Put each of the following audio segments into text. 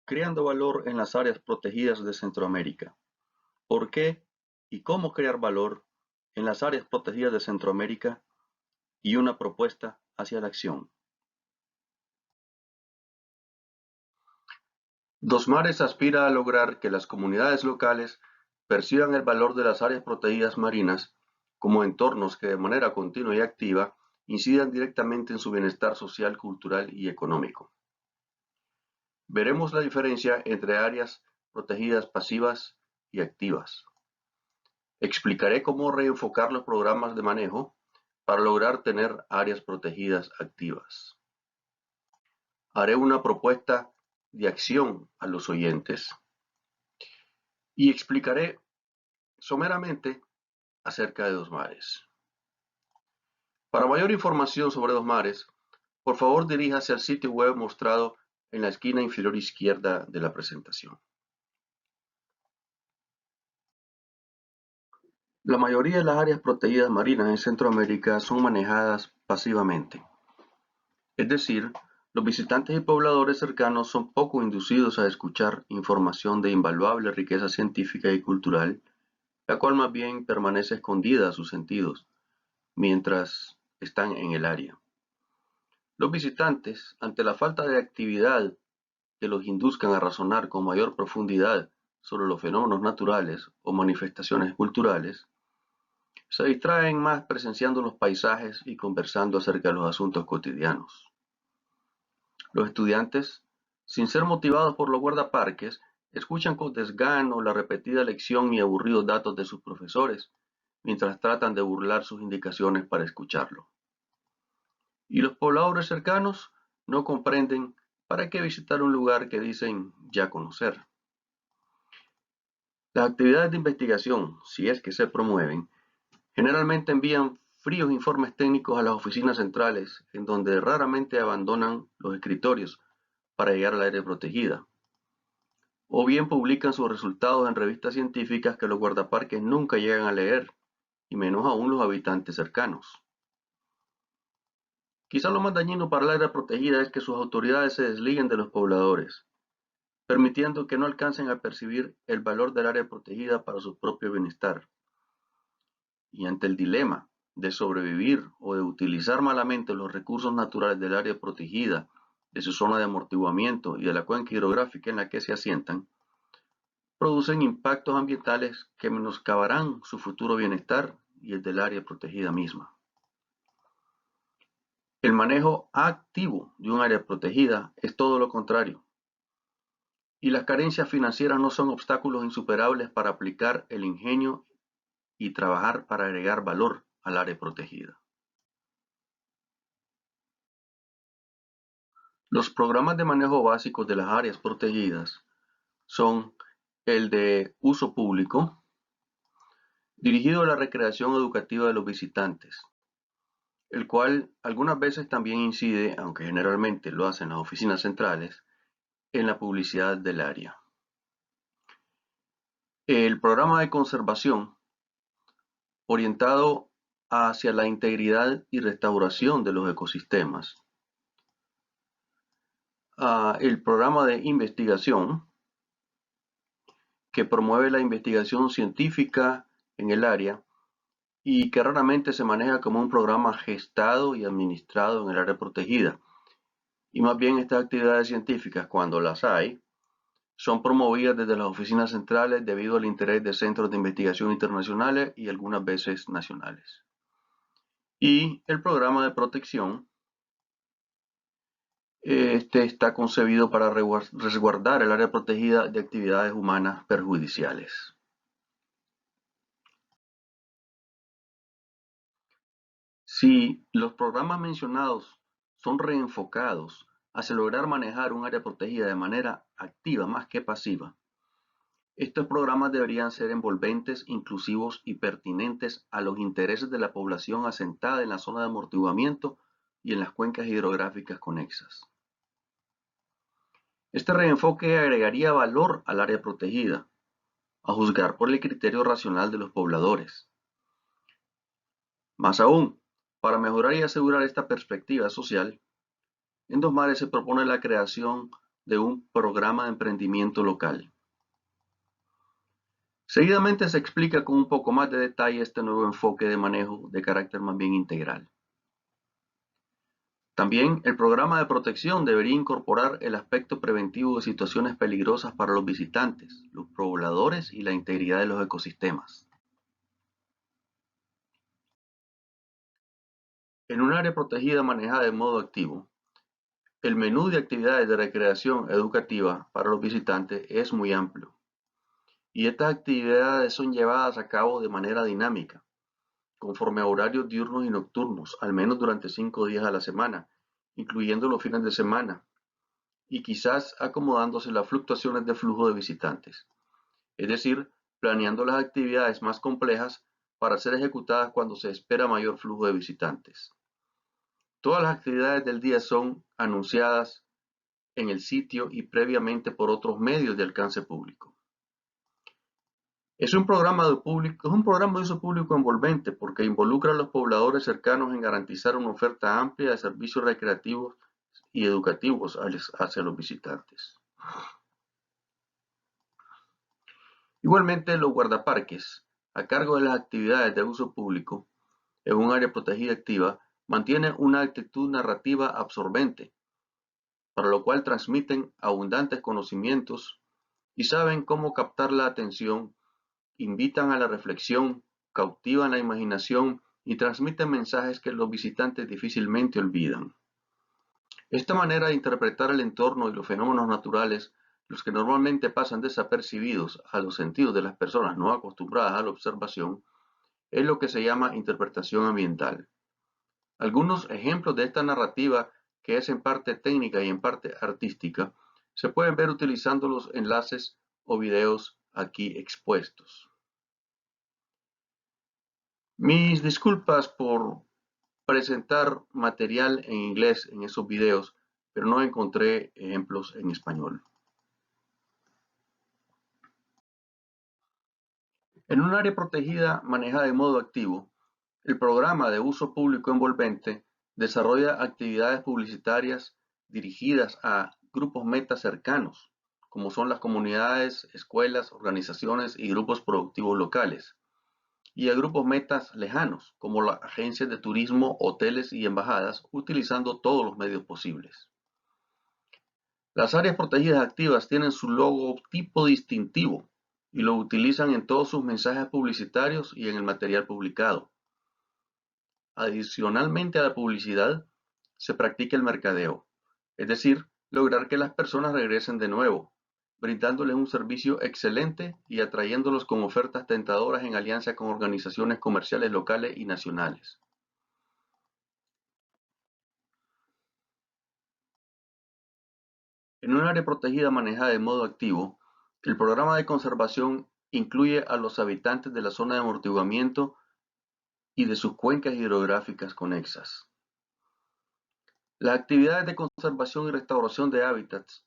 Creando valor en las áreas protegidas de Centroamérica. ¿Por qué y cómo crear valor en las áreas protegidas de Centroamérica? Y una propuesta hacia la acción. Dos Mares aspira a lograr que las comunidades locales perciban el valor de las áreas protegidas marinas como entornos que de manera continua y activa incidan directamente en su bienestar social, cultural y económico. Veremos la diferencia entre áreas protegidas pasivas y activas. Explicaré cómo reenfocar los programas de manejo para lograr tener áreas protegidas activas. Haré una propuesta de acción a los oyentes y explicaré someramente acerca de Dos Mares. Para mayor información sobre Dos Mares, por favor diríjase al sitio web mostrado en la esquina inferior izquierda de la presentación. La mayoría de las áreas protegidas marinas en Centroamérica son manejadas pasivamente. Es decir, los visitantes y pobladores cercanos son poco inducidos a escuchar información de invaluable riqueza científica y cultural, la cual más bien permanece escondida a sus sentidos mientras están en el área. Los visitantes, ante la falta de actividad que los induzcan a razonar con mayor profundidad sobre los fenómenos naturales o manifestaciones culturales, se distraen más presenciando los paisajes y conversando acerca de los asuntos cotidianos. Los estudiantes, sin ser motivados por los guardaparques, escuchan con desgano la repetida lección y aburridos datos de sus profesores, mientras tratan de burlar sus indicaciones para escucharlo. Y los pobladores cercanos no comprenden para qué visitar un lugar que dicen ya conocer. Las actividades de investigación, si es que se promueven, generalmente envían fríos informes técnicos a las oficinas centrales, en donde raramente abandonan los escritorios para llegar al área protegida, o bien publican sus resultados en revistas científicas que los guardaparques nunca llegan a leer, y menos aún los habitantes cercanos. Quizá lo más dañino para el área protegida es que sus autoridades se desliguen de los pobladores, permitiendo que no alcancen a percibir el valor del área protegida para su propio bienestar. Y ante el dilema de sobrevivir o de utilizar malamente los recursos naturales del área protegida, de su zona de amortiguamiento y de la cuenca hidrográfica en la que se asientan, producen impactos ambientales que menoscabarán su futuro bienestar y el del área protegida misma. El manejo activo de un área protegida es todo lo contrario, y las carencias financieras no son obstáculos insuperables para aplicar el ingenio y trabajar para agregar valor al área protegida. Los programas de manejo básicos de las áreas protegidas son el de uso público, dirigido a la recreación educativa de los visitantes, el cual algunas veces también incide, aunque generalmente lo hacen las oficinas centrales, en la publicidad del área. El programa de conservación, orientado hacia la integridad y restauración de los ecosistemas. El programa de investigación, que promueve la investigación científica en el área y que raramente se maneja como un programa gestado y administrado en el área protegida. Y más bien estas actividades científicas, cuando las hay, son promovidas desde las oficinas centrales debido al interés de centros de investigación internacionales y algunas veces nacionales. Y el programa de protección, está concebido para resguardar el área protegida de actividades humanas perjudiciales. Si los programas mencionados son reenfocados hacia lograr manejar un área protegida de manera activa más que pasiva, estos programas deberían ser envolventes, inclusivos y pertinentes a los intereses de la población asentada en la zona de amortiguamiento y en las cuencas hidrográficas conexas. Este reenfoque agregaría valor al área protegida, a juzgar por el criterio racional de los pobladores. Más aún, para mejorar y asegurar esta perspectiva social, en Dos Mares se propone la creación de un programa de emprendimiento local. Seguidamente se explica con un poco más de detalle este nuevo enfoque de manejo de carácter más bien integral. También el programa de protección debería incorporar el aspecto preventivo de situaciones peligrosas para los visitantes, los pobladores y la integridad de los ecosistemas. En un área protegida manejada de modo activo, el menú de actividades de recreación educativa para los visitantes es muy amplio, y estas actividades son llevadas a cabo de manera dinámica, conforme a horarios diurnos y nocturnos, al menos durante 5 días a la semana, incluyendo los fines de semana, y quizás acomodándose las fluctuaciones de flujo de visitantes, es decir, planeando las actividades más complejas para ser ejecutadas cuando se espera mayor flujo de visitantes. Todas las actividades del día son anunciadas en el sitio y previamente por otros medios de alcance público. Es un programa de uso público envolvente porque involucra a los pobladores cercanos en garantizar una oferta amplia de servicios recreativos y educativos hacia los visitantes. Igualmente, los guardaparques, a cargo de las actividades de uso público en un área protegida activa, mantienen una actitud narrativa absorbente, para lo cual transmiten abundantes conocimientos y saben cómo captar la atención, invitan a la reflexión, cautivan la imaginación y transmiten mensajes que los visitantes difícilmente olvidan. Esta manera de interpretar el entorno y los fenómenos naturales, los que normalmente pasan desapercibidos a los sentidos de las personas no acostumbradas a la observación, es lo que se llama interpretación ambiental. Algunos ejemplos de esta narrativa, que es en parte técnica y en parte artística, se pueden ver utilizando los enlaces o videos aquí expuestos. Mis disculpas por presentar material en inglés en esos videos, pero no encontré ejemplos en español. En un área protegida manejada de modo activo, el programa de uso público envolvente desarrolla actividades publicitarias dirigidas a grupos meta cercanos, como son las comunidades, escuelas, organizaciones y grupos productivos locales, y a grupos metas lejanos, como las agencias de turismo, hoteles y embajadas, utilizando todos los medios posibles. Las áreas protegidas activas tienen su logotipo distintivo y lo utilizan en todos sus mensajes publicitarios y en el material publicado. Adicionalmente a la publicidad, se practica el mercadeo, es decir, lograr que las personas regresen de nuevo, brindándoles un servicio excelente y atrayéndolos con ofertas tentadoras en alianza con organizaciones comerciales locales y nacionales. En un área protegida manejada de modo activo, el programa de conservación incluye a los habitantes de la zona de amortiguamiento y de sus cuencas hidrográficas conexas. Las actividades de conservación y restauración de hábitats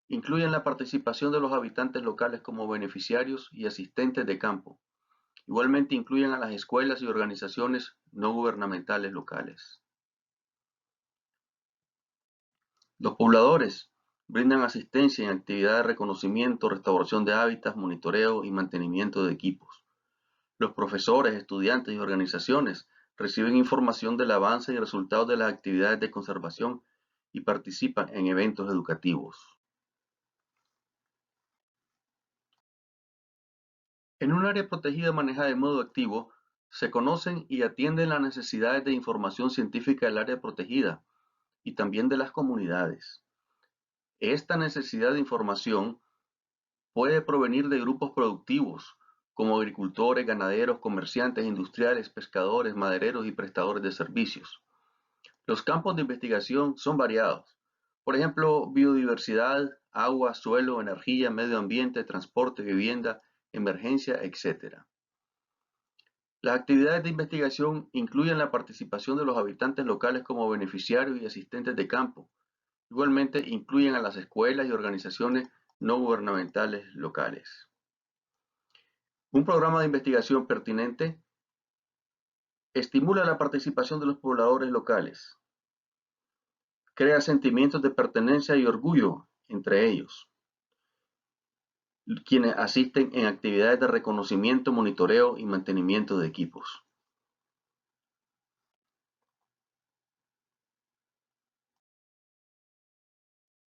incluyen la participación de los habitantes locales como beneficiarios y asistentes de campo. Igualmente incluyen a las escuelas y organizaciones no gubernamentales locales. Los pobladores brindan asistencia en actividades de reconocimiento, restauración de hábitats, monitoreo y mantenimiento de equipos. Los profesores, estudiantes y organizaciones reciben información del avance y resultados de las actividades de conservación y participan en eventos educativos. En un área protegida manejada de modo activo, se conocen y atienden las necesidades de información científica del área protegida y también de las comunidades. Esta necesidad de información puede provenir de grupos productivos, como agricultores, ganaderos, comerciantes, industriales, pescadores, madereros y prestadores de servicios. Los campos de investigación son variados. Por ejemplo, biodiversidad, agua, suelo, energía, medio ambiente, transporte, vivienda, emergencia, etc. Las actividades de investigación incluyen la participación de los habitantes locales como beneficiarios y asistentes de campo. Igualmente incluyen a las escuelas y organizaciones no gubernamentales locales. Un programa de investigación pertinente estimula la participación de los pobladores locales, crea sentimientos de pertenencia y orgullo entre ellos, quienes asisten en actividades de reconocimiento, monitoreo y mantenimiento de equipos.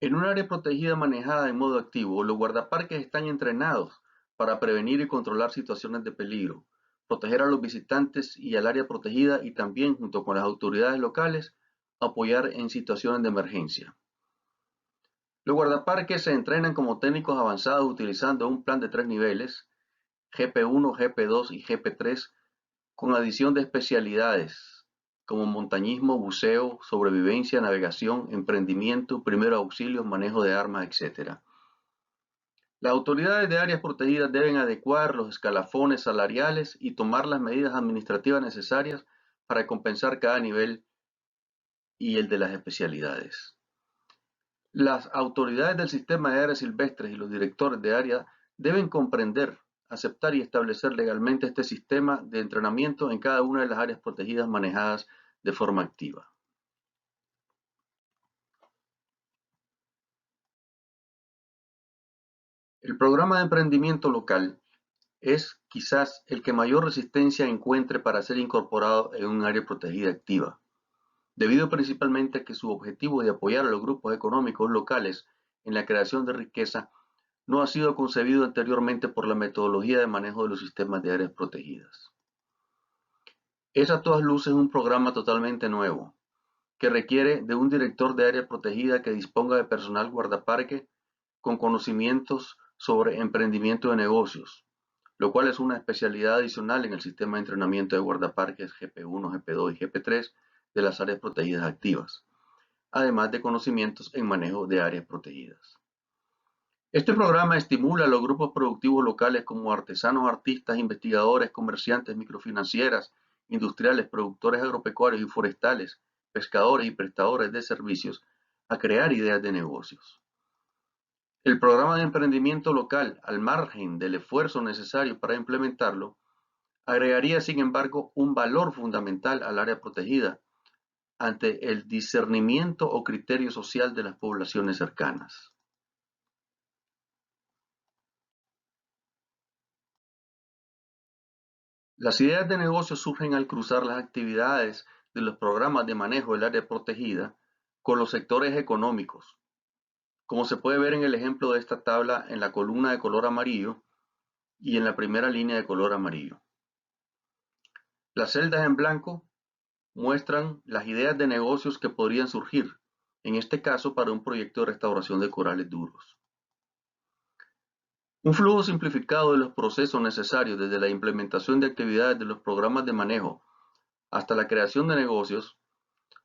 En un área protegida manejada en modo activo, los guardaparques están entrenados para prevenir y controlar situaciones de peligro, proteger a los visitantes y al área protegida y también, junto con las autoridades locales, apoyar en situaciones de emergencia. Los guardaparques se entrenan como técnicos avanzados utilizando un plan de 3 niveles, GP1, GP2 y GP3, con adición de especialidades como montañismo, buceo, sobrevivencia, navegación, emprendimiento, primeros auxilios, manejo de armas, etc. Las autoridades de áreas protegidas deben adecuar los escalafones salariales y tomar las medidas administrativas necesarias para compensar cada nivel y el de las especialidades. Las autoridades del sistema de áreas silvestres y los directores de área deben comprender, aceptar y establecer legalmente este sistema de entrenamiento en cada una de las áreas protegidas manejadas de forma activa. El programa de emprendimiento local es quizás el que mayor resistencia encuentre para ser incorporado en un área protegida activa, debido principalmente a que su objetivo de apoyar a los grupos económicos locales en la creación de riqueza no ha sido concebido anteriormente por la metodología de manejo de los sistemas de áreas protegidas. Es a todas luces un programa totalmente nuevo, que requiere de un director de área protegida que disponga de personal guardaparque con conocimientos sobre emprendimiento de negocios, lo cual es una especialidad adicional en el sistema de entrenamiento de guardaparques GP1, GP2 y GP3 de las áreas protegidas activas, además de conocimientos en manejo de áreas protegidas. Este programa estimula a los grupos productivos locales como artesanos, artistas, investigadores, comerciantes, microfinancieras, industriales, productores agropecuarios y forestales, pescadores y prestadores de servicios a crear ideas de negocios. El programa de emprendimiento local, al margen del esfuerzo necesario para implementarlo, agregaría, sin embargo, un valor fundamental al área protegida ante el discernimiento o criterio social de las poblaciones cercanas. Las ideas de negocio surgen al cruzar las actividades de los programas de manejo del área protegida con los sectores económicos, como se puede ver en el ejemplo de esta tabla en la columna de color amarillo y en la primera línea de color amarillo. Las celdas en blanco muestran las ideas de negocios que podrían surgir, en este caso para un proyecto de restauración de corales duros. Un flujo simplificado de los procesos necesarios desde la implementación de actividades de los programas de manejo hasta la creación de negocios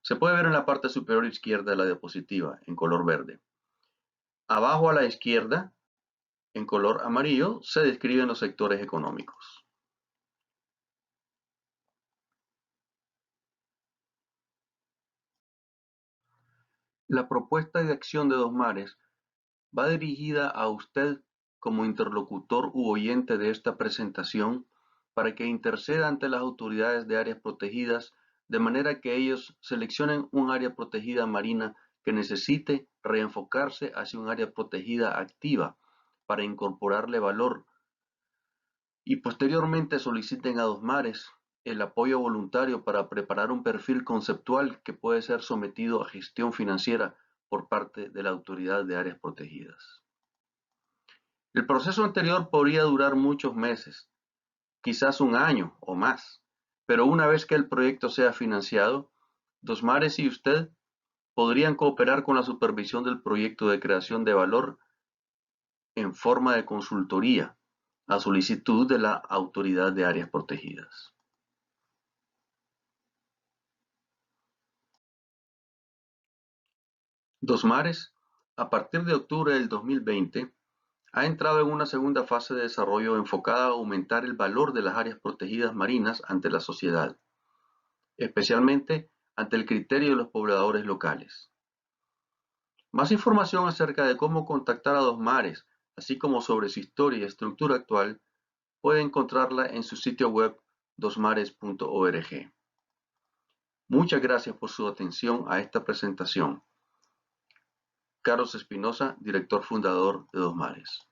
se puede ver en la parte superior izquierda de la diapositiva, en color verde. Abajo a la izquierda, en color amarillo, se describen los sectores económicos. La propuesta de acción de Dos Mares va dirigida a usted como interlocutor u oyente de esta presentación para que interceda ante las autoridades de áreas protegidas de manera que ellos seleccionen un área protegida marina que necesite reenfocarse hacia un área protegida activa para incorporarle valor y posteriormente soliciten a Dos Mares el apoyo voluntario para preparar un perfil conceptual que puede ser sometido a gestión financiera por parte de la autoridad de áreas protegidas. El proceso anterior podría durar muchos meses, quizás un año o más, pero una vez que el proyecto sea financiado, Dos Mares y usted podrían cooperar con la supervisión del proyecto de creación de valor en forma de consultoría a solicitud de la Autoridad de Áreas Protegidas. Dos Mares, a partir de octubre del 2020, ha entrado en una segunda fase de desarrollo enfocada a aumentar el valor de las áreas protegidas marinas ante la sociedad, especialmente ante el criterio de los pobladores locales. Más información acerca de cómo contactar a Dos Mares, así como sobre su historia y estructura actual, puede encontrarla en su sitio web dosmares.org. Muchas gracias por su atención a esta presentación. Carlos Espinosa, director fundador de Dos Mares.